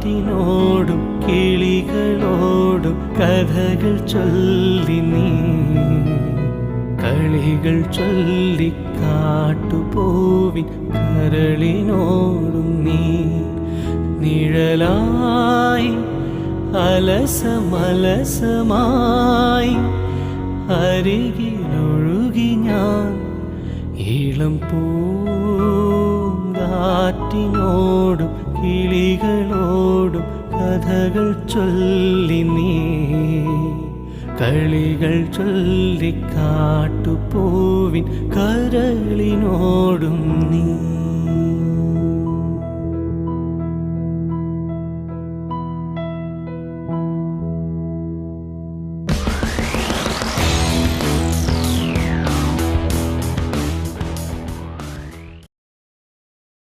കാറ്റിനോടും കിളികളോടും കഥകൾ ചൊല്ലി നീ കളികൾ ചൊല്ലി കാട്ടുപൂവിൻ കരളിനോടും നീ നിഴലായി അലസമലസമായി അരികിലൊഴുകി ഞാൻ ഇളം പൂങ്കാറ്റിനോടും കിളികളോടും കഥകൾ ചൊല്ലി നീ കളികൾ ചൊല്ലി കാട്ടുപൂവിൻ കരളിനോടും നീ